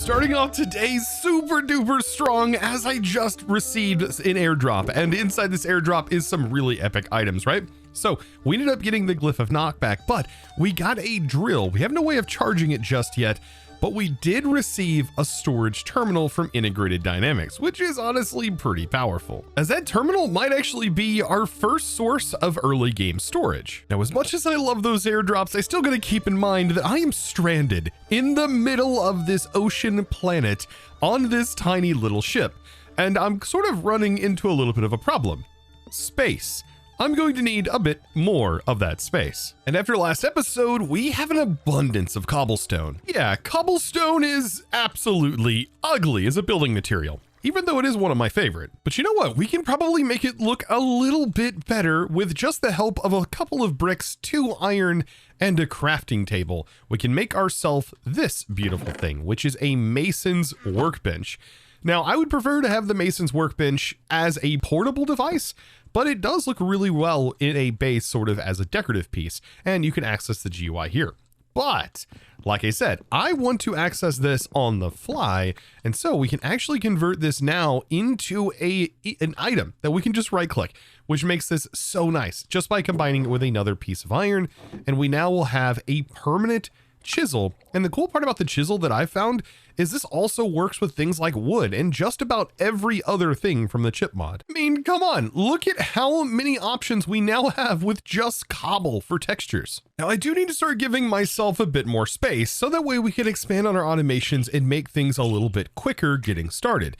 starting off today super duper strong as I just received an airdrop, and inside this airdrop is some really epic items, right? So we ended up getting the glyph of knockback, but we got a drill. We have no way of charging it just yet, but we did receive a storage terminal from Integrated Dynamics, which is honestly pretty powerful, as that terminal might actually be our first source of early game storage. Now, as much as I love those airdrops, I still gotta keep in mind that I am stranded in the middle of this ocean planet on this tiny little ship, and I'm sort of running into a little bit of a problem. Space. I'm going to need a bit more of that space. And after last episode, we have an abundance of cobblestone. Yeah, cobblestone is absolutely ugly as a building material, even though it is one of my favorite. But you know what? We can probably make it look a little bit better with just the help of a couple of bricks, 2 iron, and a crafting table. We can make ourselves this beautiful thing, which is a mason's workbench. Now, I would prefer to have the mason's workbench as a portable device, but it does look really well in a base sort of as a decorative piece, and you can access the GUI here. But like I said, I want to access this on the fly, and so we can actually convert this now into an item that we can just right click, which makes this so nice just by combining it with another piece of iron, and we now will have a permanent chisel. And the cool part about the chisel that I found is this also works with things like wood and just about every other thing from the chip mod. I mean, come on, look at how many options we now have with just cobble for textures. Now, I do need to start giving myself a bit more space so that way we can expand on our automations and make things a little bit quicker getting started.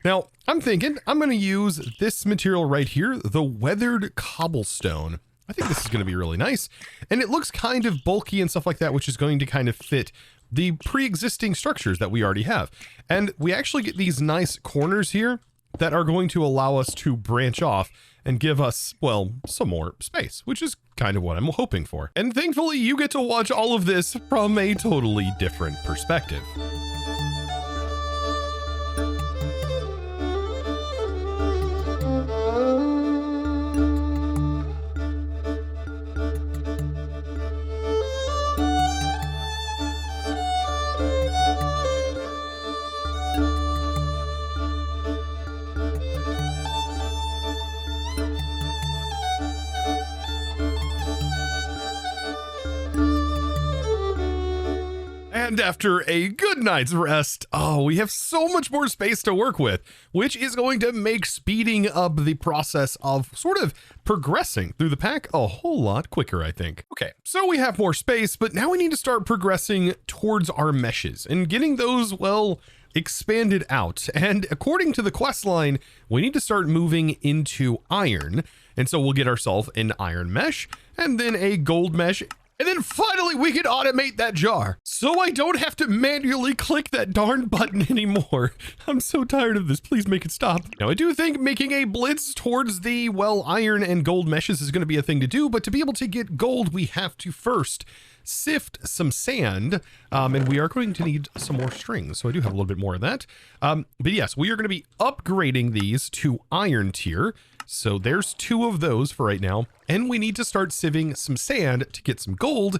Now, I'm thinking I'm going to use this material right here, the weathered cobblestone. I think this is going to be really nice, and it looks kind of bulky and stuff like that, which is going to kind of fit the pre-existing structures that we already have. And we actually get these nice corners here that are going to allow us to branch off and give us, well, some more space, which is kind of what I'm hoping for. And thankfully, you get to watch all of this from a totally different perspective. And after a good night's rest, we have so much more space to work with, which is going to make speeding up the process of sort of progressing through the pack a whole lot quicker, I think. Okay, so we have more space, but now we need to start progressing towards our meshes and getting those, well, expanded out. And according to the quest line, we need to start moving into iron. And so we'll get ourselves an iron mesh and then a gold mesh. And then finally we can automate that jar, so I don't have to manually click that darn button anymore. I'm so tired of this. Please make it stop. Now, I do think making a blitz towards the, well, iron and gold meshes is going to be a thing to do, but to be able to get gold, we have to first sift some sand, and we are going to need some more strings. So I do have a little bit more of that. But yes, we are going to be upgrading these to iron tier. So there's 2 of those for right now, and we need to start sieving some sand to get some gold.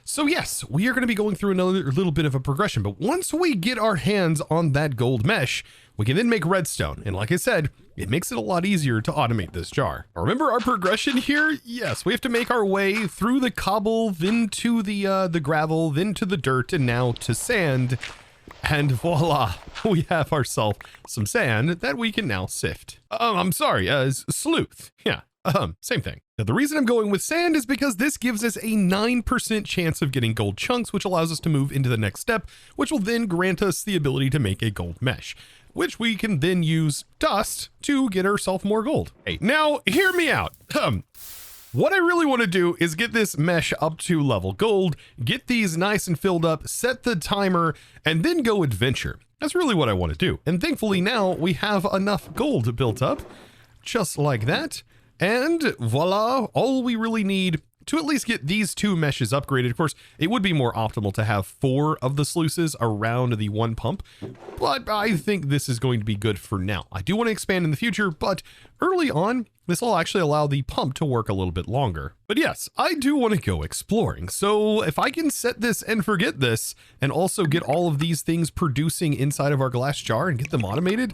So yes, we are going to be going through another little bit of a progression, but once we get our hands on that gold mesh, we can then make redstone. And like I said, it makes it a lot easier to automate this jar. Remember our progression here? Yes, we have to make our way through the cobble, then to the gravel, then to the dirt, and now to sand. And voila, we have ourselves some sand that we can now sift. I'm sorry, sleuth. Yeah, same thing. Now, the reason I'm going with sand is because this gives us a 9% chance of getting gold chunks, which allows us to move into the next step, which will then grant us the ability to make a gold mesh, which we can then use dust to get ourselves more gold. Hey, now hear me out. What I really want to do is get this mesh up to level gold, get these nice and filled up, set the timer, and then go adventure. That's really what I want to do. And thankfully now we have enough gold built up, just like that. And voila, all we really need to at least get these 2 meshes upgraded. Of course, it would be more optimal to have 4 of the sluices around the 1 pump, but I think this is going to be good for now. I do want to expand in the future, but early on, this will actually allow the pump to work a little bit longer. But yes, I do want to go exploring. So if I can set this and forget this, and also get all of these things producing inside of our glass jar and get them automated,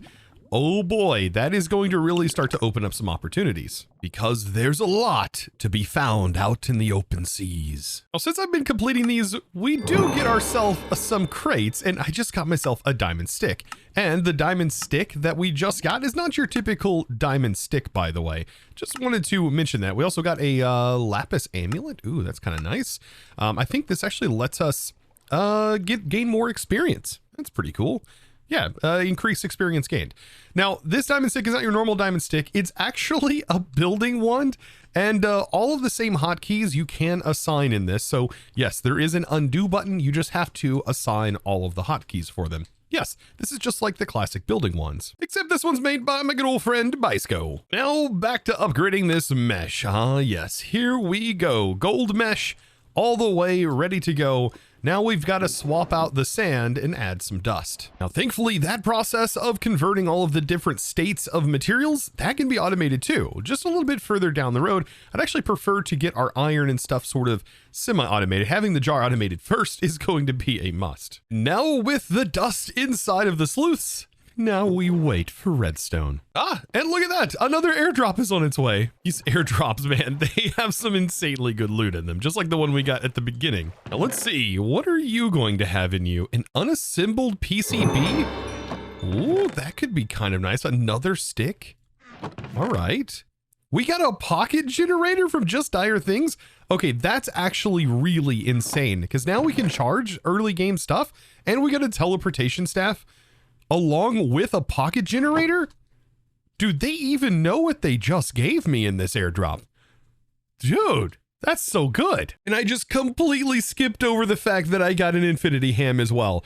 oh boy, that is going to really start to open up some opportunities, because there's a lot to be found out in the open seas. Now, since I've been completing these, we do get ourselves some crates, and I just got myself a diamond stick. And the diamond stick that we just got is not your typical diamond stick, by the way. Just wanted to mention that. We also got a lapis amulet. Ooh, that's kind of nice. I think this actually lets us gain more experience. That's pretty cool. Yeah, increased experience gained. Now, this diamond stick is not your normal diamond stick. It's actually a building wand, and all of the same hotkeys you can assign in this. So yes, there is an undo button. You just have to assign all of the hotkeys for them. Yes, this is just like the classic building ones, except this one's made by my good old friend Bisco. Now back to upgrading this mesh. Yes, here we go. Gold mesh all the way ready to go. Now we've got to swap out the sand and add some dust. Now, thankfully, that process of converting all of the different states of materials, that can be automated too. Just a little bit further down the road, I'd actually prefer to get our iron and stuff sort of semi-automated. Having the jar automated first is going to be a must. Now with the dust inside of the sluice, now we wait for redstone. And look at that. Another airdrop is on its way. These airdrops, man, they have some insanely good loot in them, just like the one we got at the beginning. Now let's see. What are you going to have in you? An unassembled PCB? Ooh, that could be kind of nice. Another stick? All right. We got a pocket generator from Just Dire Things. Okay, that's actually really insane, because now we can charge early game stuff, and we got a teleportation staff along with a pocket generator. Dude, they even know what they just gave me in this airdrop. Dude, that's so good. And I just completely skipped over the fact that I got an infinity ham as well.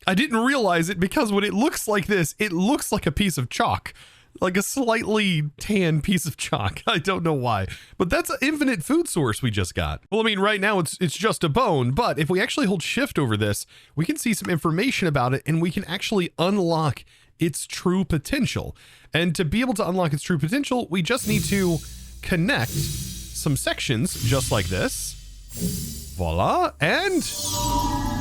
I didn't realize it because when it looks like this, it looks like a piece of chalk, like a slightly tan piece of chalk. I don't know why, but that's an infinite food source we just got. Well, I mean, right now it's just a bone, but if we actually hold shift over this, we can see some information about it, and we can actually unlock its true potential. And to be able to unlock its true potential, we just need to connect some sections just like this. Voila. And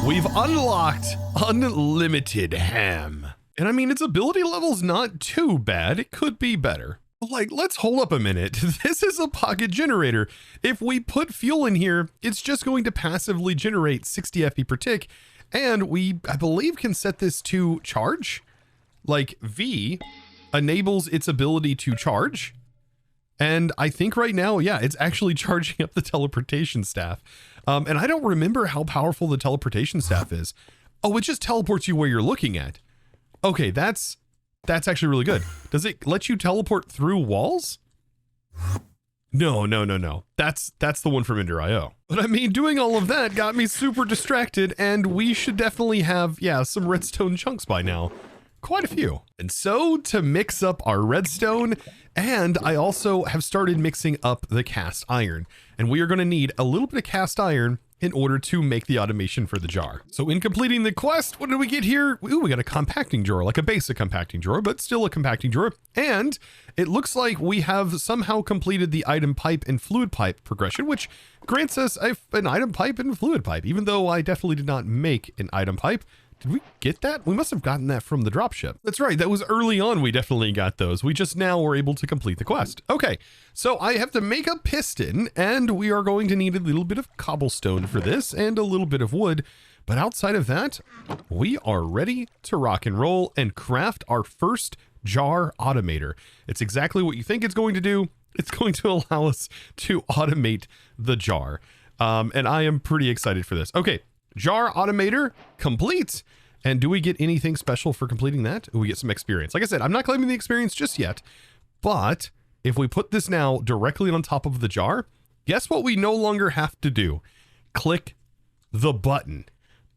we've unlocked unlimited ham. And I mean, its ability level's not too bad. It could be better. Like, let's hold up a minute. This is a pocket generator. If we put fuel in here, it's just going to passively generate 60 FP per tick. And we, I believe, can set this to charge. Like, V enables its ability to charge. And I think right now, yeah, it's actually charging up the teleportation staff. And I don't remember how powerful the teleportation staff is. Oh, it just teleports you where you're looking at. Okay, that's actually really good. Does it let you teleport through walls? No. That's the one from EnderIO. But I mean, doing all of that got me super distracted, and we should definitely have, yeah, some redstone chunks by now. Quite a few. And so to mix up our redstone, and I also have started mixing up the cast iron, and we are going to need a little bit of cast iron in order to make the automation for the jar. So in completing the quest, what did we get here? Ooh, we got a compacting drawer, like a basic compacting drawer, but still a compacting drawer. And it looks like we have somehow completed the item pipe and fluid pipe progression, which grants us an item pipe and fluid pipe, even though I definitely did not make an item pipe. Did we get that? We must have gotten that from the dropship. That's right. That was early on. We definitely got those. We just now were able to complete the quest. Okay. So I have to make a piston, and we are going to need a little bit of cobblestone for this and a little bit of wood. But outside of that, we are ready to rock and roll and craft our first jar automator. It's exactly what you think it's going to do. It's going to allow us to automate the jar. And I am pretty excited for this. Okay. Jar automator complete. And do we get anything special for completing that? We get some experience. Like I said, I'm not claiming the experience just yet, but if we put this now directly on top of the jar, guess what we no longer have to do? Click the button.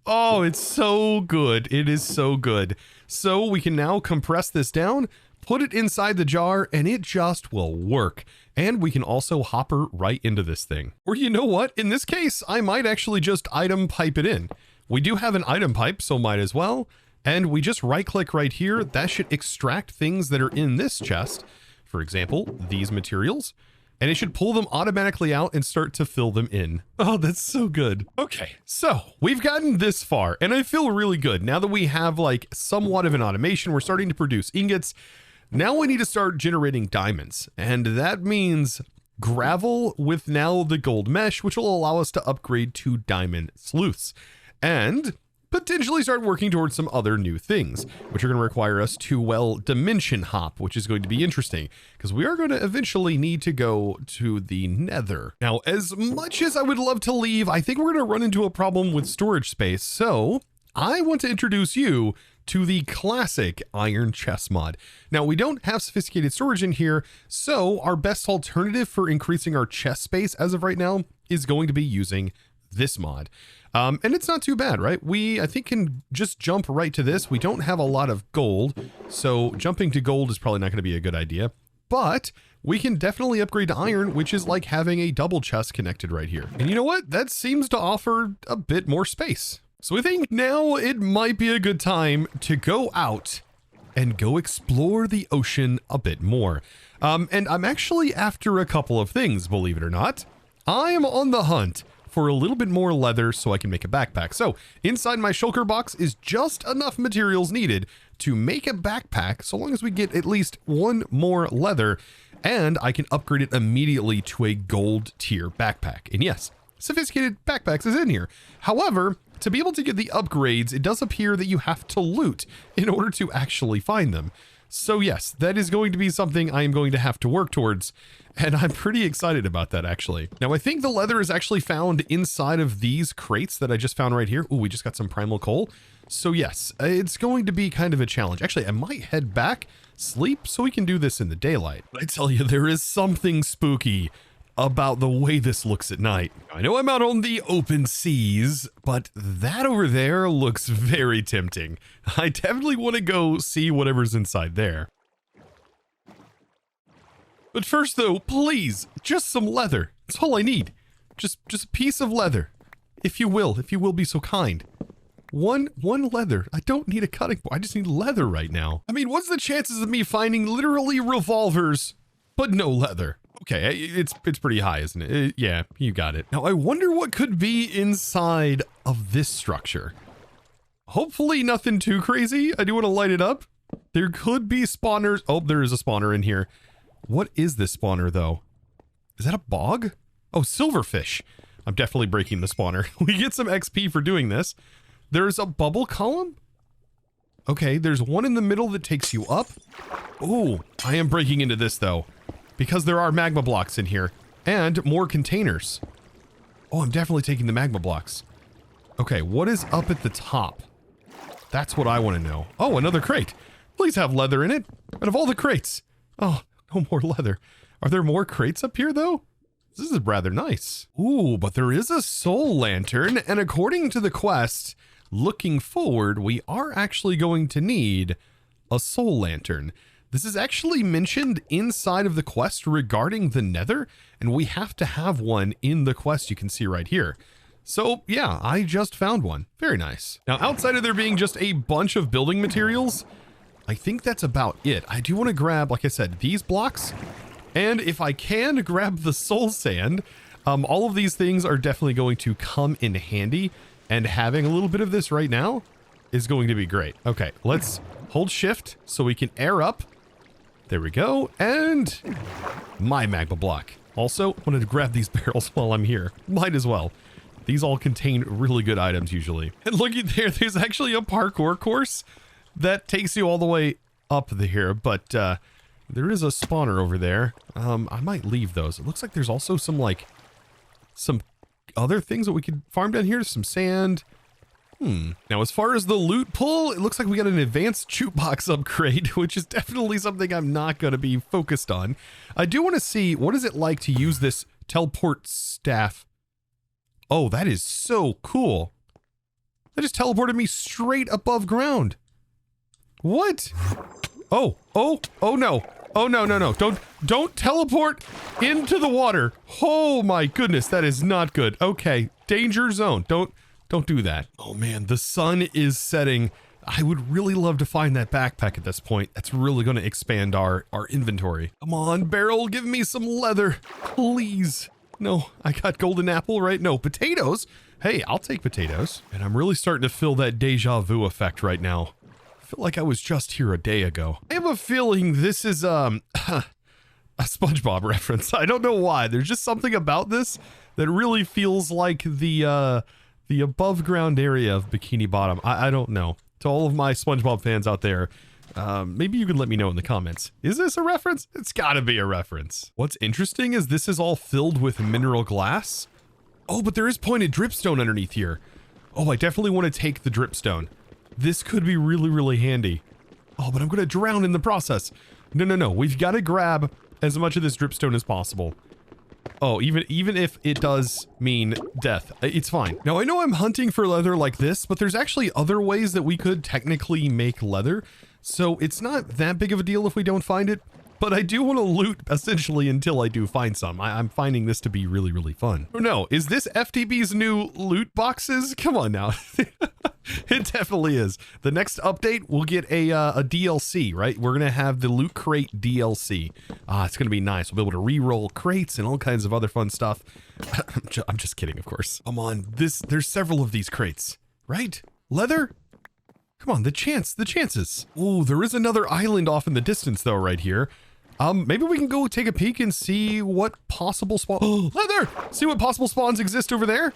Oh, it's so good. It is so good. So we can now compress this down, put it inside the jar, and it just will work. And we can also hopper right into this thing. Or you know what? In this case, I might actually just item pipe it in. We do have an item pipe, so might as well. And we just right click right here. That should extract things that are in this chest. For example, these materials. And it should pull them automatically out and start to fill them in. Oh, that's so good. Okay, so we've gotten this far and I feel really good. Now that we have like somewhat of an automation, we're starting to produce ingots. Now we need to start generating diamonds. And that means gravel with now the gold mesh, which will allow us to upgrade to diamond sluice. And potentially start working towards some other new things, which are going to require us to, well, dimension hop, which is going to be interesting because we are going to eventually need to go to the nether. Now, as much as I would love to leave, I think we're going to run into a problem with storage space. So I want to introduce you to the classic iron chest mod. Now, we don't have sophisticated storage in here, so our best alternative for increasing our chest space as of right now is going to be using this mod. And it's not too bad, right? We, I think, can just jump right to this. We don't have a lot of gold, so jumping to gold is probably not going to be a good idea. But we can definitely upgrade to iron, which is like having a double chest connected right here. And you know what? That seems to offer a bit more space. So I think now it might be a good time to go out and go explore the ocean a bit more. And I'm actually after a couple of things, believe it or not. I am on the hunt for a little bit more leather so I can make a backpack. So inside my shulker box is just enough materials needed to make a backpack, so long as we get at least one more leather, and I can upgrade it immediately to a gold tier backpack. And yes, sophisticated backpacks is in here. However, to be able to get the upgrades, it does appear that you have to loot in order to actually find them. So yes, that is going to be something I am going to have to work towards, and I'm pretty excited about that actually. Now I think the leather is actually found inside of these crates that I just found right here. Ooh, we just got some primal coal. So yes, it's going to be kind of a challenge. Actually, I might head back, sleep, so we can do this in the daylight. But I tell you, there is something spooky about the way this looks at night. I know I'm out on the open seas, but that over there looks very tempting. I definitely want to go see whatever's inside there. But first though, please, just some leather. That's all I need. Just a piece of leather. If you will be so kind. One leather. I don't need a cutting board. I just need leather right now. I mean, what's the chances of me finding literally revolvers, but no leather? Okay, it's pretty high, isn't it? Yeah, you got it. Now, I wonder what could be inside of this structure. Hopefully nothing too crazy. I do want to light it up. There could be spawners. Oh, there is a spawner in here. What is this spawner, though? Is that a bog? Oh, silverfish. I'm definitely breaking the spawner. We get some XP for doing this. There's a bubble column. Okay, there's one in the middle that takes you up. Oh, I am breaking into this, though, because there are magma blocks in here and more containers. Oh, I'm definitely taking the magma blocks. Okay, what is up at the top? That's what I want to know. Oh, another crate. Please have leather in it. Out of all the crates. Oh, no more leather. Are there more crates up here, though? This is rather nice. Ooh, but there is a soul lantern, and according to the quest, looking forward, we are actually going to need a soul lantern. This is actually mentioned inside of the quest regarding the nether, and we have to have one in the quest you can see right here. So yeah, I just found one. Very nice. Now, outside of there being just a bunch of building materials, I think that's about it. I do want to grab, like I said, these blocks, and if I can, grab the soul sand. All of these things are definitely going to come in handy, and having a little bit of this right now is going to be great. Okay, let's hold shift so we can air up. There we go, and my magma block. Also, wanted to grab these barrels while I'm here. Might as well. These all contain really good items usually. And looky there, there's actually a parkour course that takes you all the way up here, but there is a spawner over there. I might leave those. It looks like there's also some other things that we could farm down here. Some sand. Now, as far as the loot pull, it looks like we got an advanced jukebox upgrade, which is definitely something I'm not going to be focused on. I do want to see, what is it like to use this teleport staff? Oh, that is so cool. That just teleported me straight above ground. What? Oh, oh, oh no. Oh no, no, no. Don't teleport into the water. Oh my goodness, that is not good. Okay, danger zone. Don't do that. Oh man, the sun is setting. I would really love to find that backpack at this point. That's really going to expand our inventory. Come on, barrel, give me some leather, please. No, I got golden apple, right? No, potatoes. Hey, I'll take potatoes. And I'm really starting to feel that deja vu effect right now. I feel like I was just here a day ago. I have a feeling this is a SpongeBob reference. I don't know why. There's just something about this that really feels like the above ground area of Bikini Bottom. I don't know. To all of my SpongeBob fans out there, maybe you can let me know in the comments. Is this a reference? It's gotta be a reference. What's interesting is this is all filled with mineral glass. Oh, but there is pointed dripstone underneath here. Oh, I definitely want to take the dripstone. This could be really, really handy. Oh, but I'm gonna drown in the process. No, no, no. We've got to grab as much of this dripstone as possible. Oh, even if it does mean death, it's fine. Now, I know I'm hunting for leather like this, but there's actually other ways that we could technically make leather. So it's not that big of a deal if we don't find it. But I do want to loot essentially until I do find some. I'm finding this to be really, really fun. Oh no, is this FTB's new loot boxes? Come on now. It definitely is. The next update, we'll get a DLC, right? We're going to have the Loot Crate DLC. It's going to be nice. We'll be able to re-roll crates and all kinds of other fun stuff. I'm just kidding, of course. Come on, there's several of these crates, right? Leather? Come on, the chances. Oh, there is another island off in the distance though, right here. Maybe we can go take a peek and see what possible spawn. Leather! See what possible spawns exist over there?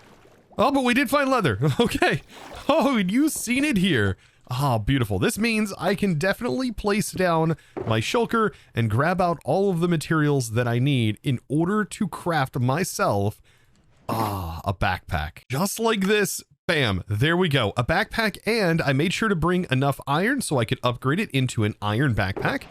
Oh, but we did find leather. Okay. Oh, you seen it here. Ah, beautiful. This means I can definitely place down my shulker and grab out all of the materials that I need in order to craft myself a backpack. Just like this. Bam, there we go. A backpack, and I made sure to bring enough iron so I could upgrade it into an iron backpack.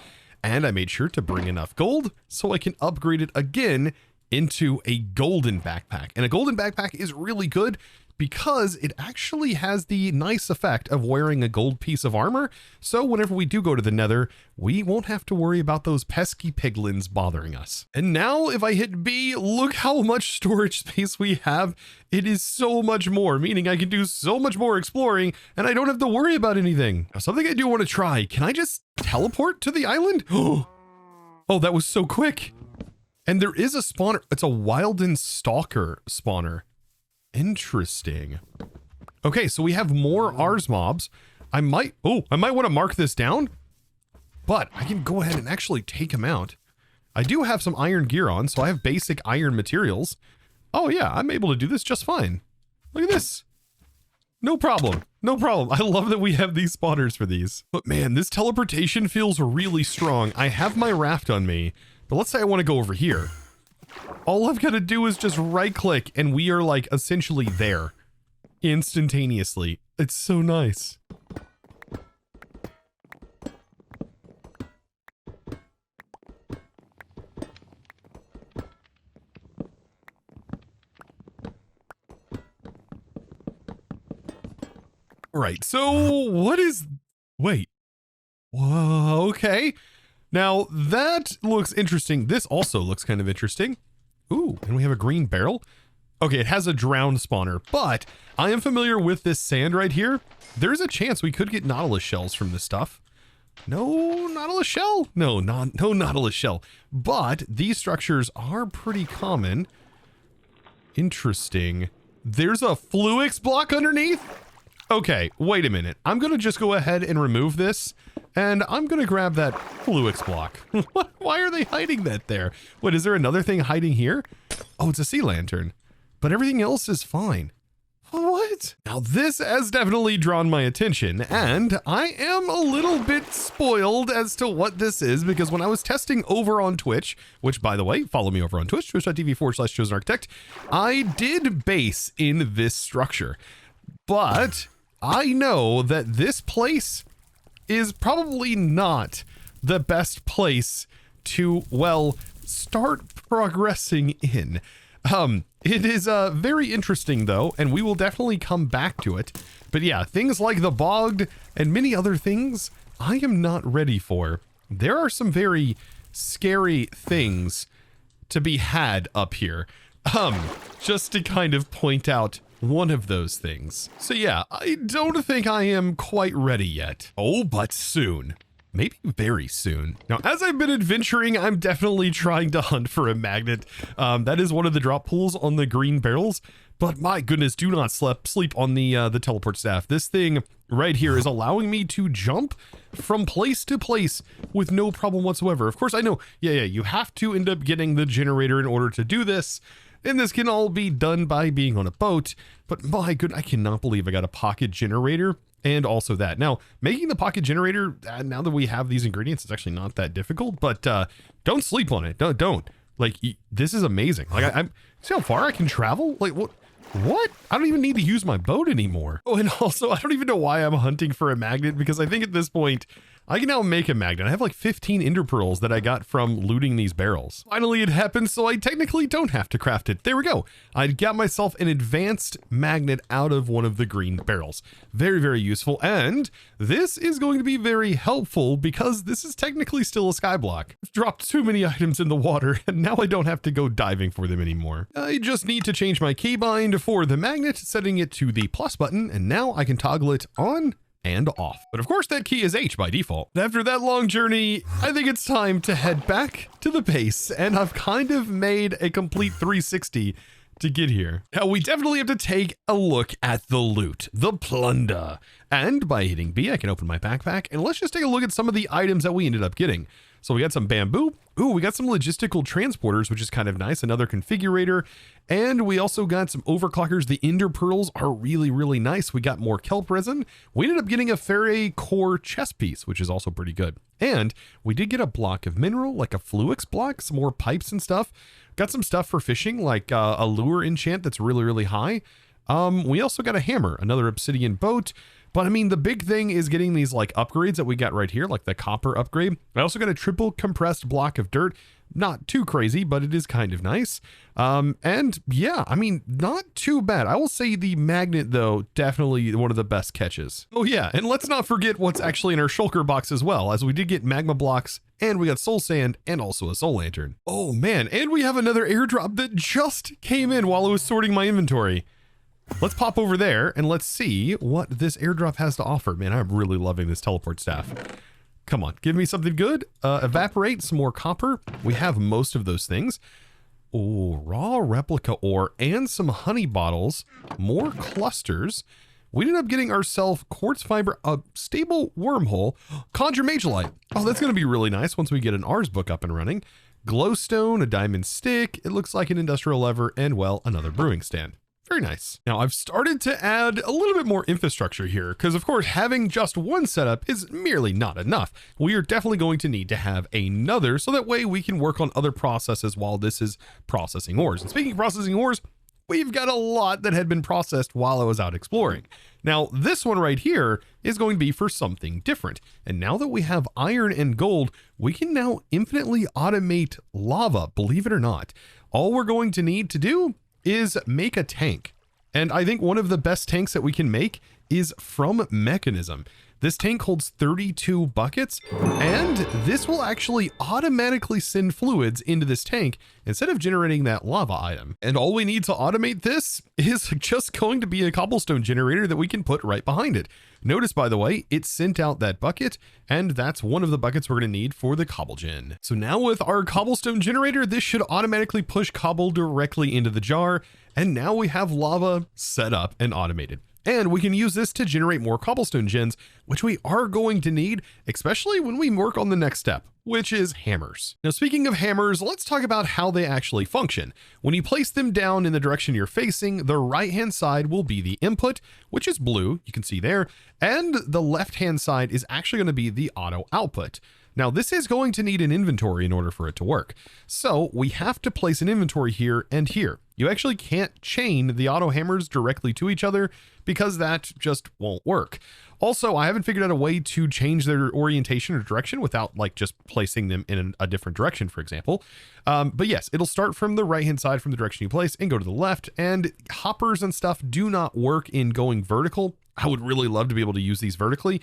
And I made sure to bring enough gold so I can upgrade it again into a golden backpack. And a golden backpack is really good because it actually has the nice effect of wearing a gold piece of armor. So whenever we do go to the nether, we won't have to worry about those pesky piglins bothering us. And now if I hit B, look how much storage space we have. It is so much more, meaning I can do so much more exploring and I don't have to worry about anything. Now, something I do want to try. Can I just teleport to the island? Oh, that was so quick. And there is a spawner. It's a Wilden Stalker spawner. Interesting. Okay, so we have more Ars mobs. I might want to mark this down, but I can go ahead and actually take them out. I do have some iron gear on, so I have basic iron materials. Oh yeah, I'm able to do this just fine. Look at this. No problem. No problem. I love that we have these spawners for these. But man, this teleportation feels really strong. I have my raft on me, but let's say I want to go over here. All I've got to do is just right click and we are like essentially there instantaneously. It's so nice. Right, so what is, wait, whoa, okay. Now that looks interesting. This also looks kind of interesting. Ooh, and we have a green barrel. Okay, it has a drowned spawner, but I am familiar with this sand right here. There's a chance we could get Nautilus shells from this stuff. No Nautilus shell? No Nautilus shell. But these structures are pretty common. Interesting. There's a Fluix block underneath? Okay, wait a minute. I'm going to just go ahead and remove this, and I'm going to grab that Fluix block. Why are they hiding that there? What, is there another thing hiding here? Oh, it's a sea lantern. But everything else is fine. What? Now this has definitely drawn my attention, and I am a little bit spoiled as to what this is, because when I was testing over on Twitch, which by the way, follow me over on Twitch, twitch.tv/ChosenArchitect, I did base in this structure. But I know that this place is probably not the best place to, well, start progressing in. It is very interesting though, and we will definitely come back to it. But yeah, things like the bogged and many other things I am not ready for. there are some very scary things to be had up here. Just to kind of point out one of those things. So yeah, I don't think I am quite ready yet. Oh, but soon. Maybe very soon. Now, as I've been adventuring, I'm definitely trying to hunt for a magnet. That is one of the drop pools on the green barrels. But my goodness, do not sleep on the teleport staff. This thing right here is allowing me to jump from place to place with no problem whatsoever. Of course, I know, you have to end up getting the generator in order to do this. And this can all be done by being on a boat. But my goodness, I cannot believe I got a pocket generator. And also that. Now, making the pocket generator, now that we have these ingredients, it's actually not that difficult, but don't sleep on it. Don't. Like, this is amazing. Like, I'm see how far I can travel? Like, what? I don't even need to use my boat anymore. Oh, and also, I don't even know why I'm hunting for a magnet, because I think at this point, I can now make a magnet. I have like 15 ender pearls that I got from looting these barrels. Finally, it happened, so I technically don't have to craft it. There we go. I got myself an advanced magnet out of one of the green barrels. Very, very useful. And this is going to be very helpful because this is technically still a skyblock. I've dropped too many items in the water, and now I don't have to go diving for them anymore. I just need to change my keybind for the magnet, setting it to the plus button, and now I can toggle it on and off. But of course that key is H by default. After that long journey, I think it's time to head back to the base, and I've kind of made a complete 360 to get here. Now we definitely have to take a look at the loot, the plunder. And by hitting B, I can open my backpack, and let's just take a look at some of the items that we ended up getting. So we got some bamboo. Ooh, we got some logistical transporters, which is kind of nice. Another configurator. And we also got some overclockers. The ender pearls are really, really nice. We got more kelp resin. We ended up getting a ferry core chest piece, which is also pretty good. And we did get a block of mineral, like a fluix block, some more pipes and stuff. Got some stuff for fishing, like a lure enchant that's really, really high. We also got a hammer, another obsidian boat. But I mean, the big thing is getting these like upgrades that we got right here, like the copper upgrade. I also got a triple compressed block of dirt. Not too crazy, but it is kind of nice. And yeah, I mean, not too bad. I will say the magnet, though, definitely one of the best catches. Oh yeah, and let's not forget what's actually in our shulker box as well, as we did get magma blocks, and we got soul sand, and also a soul lantern. Oh man, and we have another airdrop that just came in while I was sorting my inventory. Let's pop over there and let's see what this airdrop has to offer. Man, I'm really loving this teleport staff. Come on, give me something good. Evaporate, some more copper. We have most of those things. Oh, raw replica ore and some honey bottles, more clusters. We ended up getting ourselves quartz fiber, a stable wormhole, conjure magellite. Oh, that's going to be really nice once we get an Ars book up and running. Glowstone, a diamond stick. It looks like an industrial lever and, well, another brewing stand. Very nice. Now I've started to add a little bit more infrastructure here because of course having just one setup is merely not enough. We are definitely going to need to have another so that way we can work on other processes while this is processing ores. And speaking of processing ores, we've got a lot that had been processed while I was out exploring. Now this one right here is going to be for something different. And now that we have iron and gold, we can now infinitely automate lava, believe it or not. All we're going to need to do is make a tank. And I think one of the best tanks that we can make is from Mechanism. This tank holds 32 buckets, and this will actually automatically send fluids into this tank instead of generating that lava item. And all we need to automate this is just going to be a cobblestone generator that we can put right behind it. Notice, by the way, it sent out that bucket, and that's one of the buckets we're going to need for the cobble gen. So now with our cobblestone generator, this should automatically push cobble directly into the jar, and now we have lava set up and automated. And we can use this to generate more cobblestone gens, which we are going to need, especially when we work on the next step, which is hammers. Now, speaking of hammers, let's talk about how they actually function. When you place them down in the direction you're facing, the right-hand side will be the input, which is blue, you can see there, and the left-hand side is actually going to be the auto output. Now, this is going to need an inventory in order for it to work. So we have to place an inventory here and here. You actually can't chain the auto hammers directly to each other because that just won't work. Also, I haven't figured out a way to change their orientation or direction without like just placing them in a different direction, for example. But yes, it'll start from the right-hand side from the direction you place and go to the left, and hoppers and stuff do not work in going vertical. I would really love to be able to use these vertically,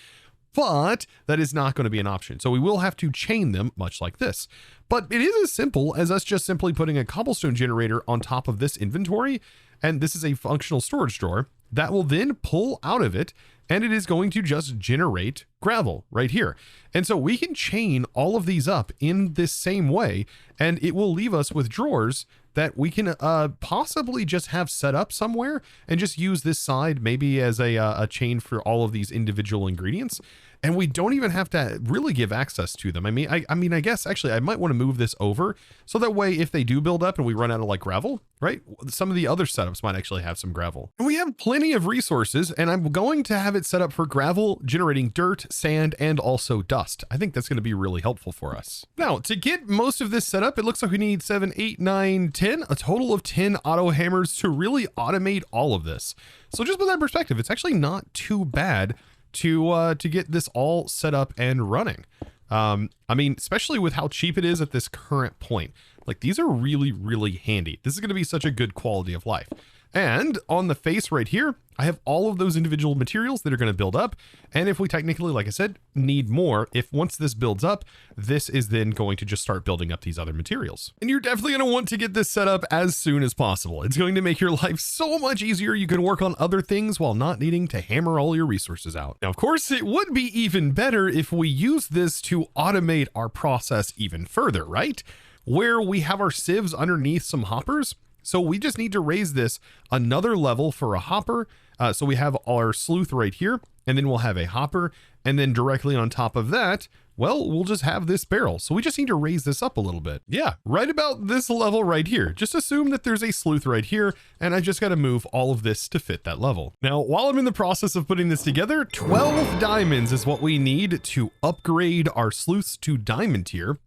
but that is not going to be an option. So we will have to chain them much like this. But it is as simple as us just simply putting a cobblestone generator on top of this inventory. And this is a functional storage drawer that will then pull out of it, and it is going to just generate gravel right here. And so we can chain all of these up in this same way, and it will leave us with drawers that we can possibly just have set up somewhere and just use this side maybe as a chain for all of these individual ingredients. And we don't even have to really give access to them. I mean, I guess actually I might want to move this over so that way if they do build up and we run out of like gravel, right? Some of the other setups might actually have some gravel. And we have plenty of resources, and I'm going to have it set up for gravel, generating dirt, sand, and also dust. I think that's going to be really helpful for us. Now, to get most of this set up, it looks like we need 7, 8, 9, 10, a total of 10 auto hammers to really automate all of this. So just with that perspective, it's actually not too bad to get this all set up and running. I mean, especially with how cheap it is at this current point. Like, these are really, really handy. This is going to be such a good quality of life. And on the face right here, I have all of those individual materials that are going to build up. And if we technically, like I said, need more, if once this builds up, this is then going to just start building up these other materials. And you're definitely going to want to get this set up as soon as possible. It's going to make your life so much easier. You can work on other things while not needing to hammer all your resources out. Now, of course, it would be even better if we use this to automate our process even further, right? Where we have our sieves underneath some hoppers. So we just need to raise this another level for a hopper. So we have our sleuth right here, and then we'll have a hopper. And then directly on top of that, well, we'll just have this barrel. So we just need to raise this up a little bit. Yeah, right about this level right here. Just assume that there's a sleuth right here, and I just got to move all of this to fit that level. Now, while I'm in the process of putting this together, 12 diamonds is what we need to upgrade our sleuths to diamond tier.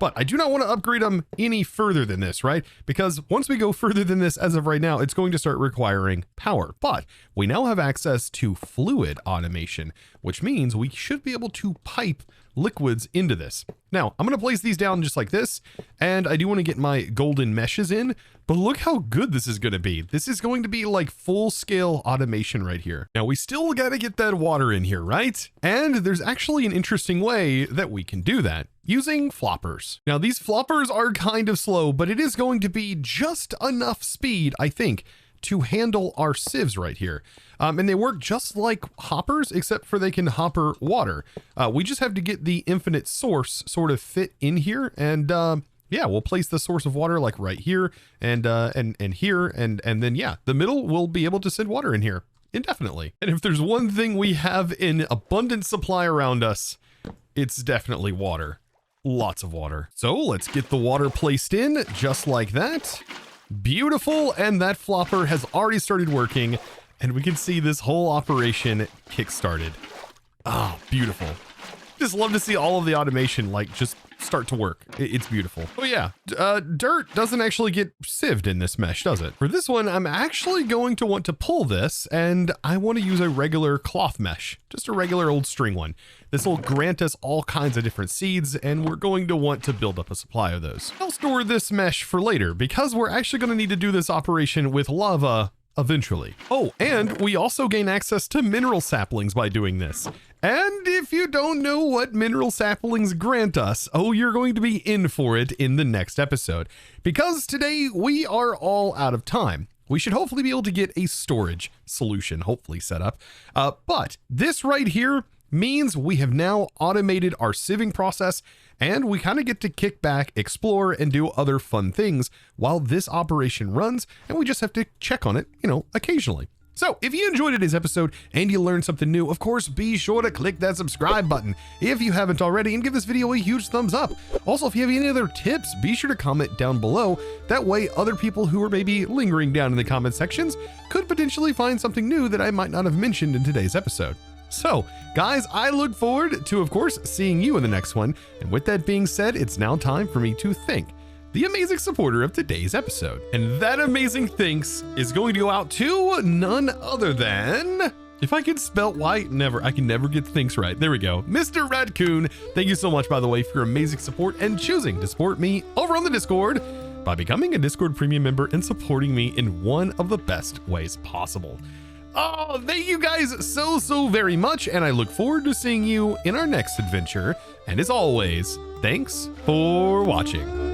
But I do not want to upgrade them any further than this, right? Because once we go further than this, as of right now, it's going to start requiring power. But we now have access to fluid automation, which means we should be able to pipe liquids into this. Now, I'm going to place these down just like this, and I do want to get my golden meshes in, but look how good this is going to be. This is going to be like full-scale automation right here. Now, we still got to get that water in here, right? And there's actually an interesting way that we can do that, using floppers. Now, these floppers are kind of slow, but it is going to be just enough speed, I think, to handle our sieves right here. And they work just like hoppers, except for they can hopper water. We just have to get the infinite source sort of fit in here. And yeah, we'll place the source of water like right here and here. And then, yeah, the middle will be able to send water in here indefinitely. And if there's one thing we have in abundant supply around us, it's definitely water. Lots of water. So let's get the water placed in just like that. Beautiful. And that flopper has already started working, and we can see this whole operation kick-started. Oh, beautiful. Just love to see all of the automation like just start to work. It's beautiful. Oh yeah, dirt doesn't actually get sieved in this mesh, does it? For this one, I'm actually going to want to pull this, and I want to use a regular cloth mesh, just a regular old string one. This will grant us all kinds of different seeds, and we're going to want to build up a supply of those. I'll store this mesh for later because we're actually going to need to do this operation with lava eventually. Oh, and we also gain access to mineral saplings by doing this. And if you don't know what mineral saplings grant us, oh, you're going to be in for it in the next episode. Because today we are all out of time. We should hopefully be able to get a storage solution, hopefully set up. But this right here means we have now automated our sieving process, and we kind of get to kick back, explore, and do other fun things while this operation runs, and we just have to check on it, you know, occasionally. So if you enjoyed today's episode and you learned something new, of course, be sure to click that subscribe button if you haven't already, and give this video a huge thumbs up. Also, if you have any other tips, be sure to comment down below. That way, other people who are maybe lingering down in the comment sections could potentially find something new that I might not have mentioned in today's episode. So, guys, I look forward to, of course, seeing you in the next one. And with that being said, it's now time for me to thank the amazing supporter of today's episode. And that amazing thanks is going to go out to none other than, if I could spell why, I can never get things right. There we go. Mr. Raccoon. Thank you so much, by the way, for your amazing support and choosing to support me over on the Discord by becoming a Discord premium member and supporting me in one of the best ways possible. Oh, thank you guys so very much, and I look forward to seeing you in our next adventure. And as always, thanks for watching.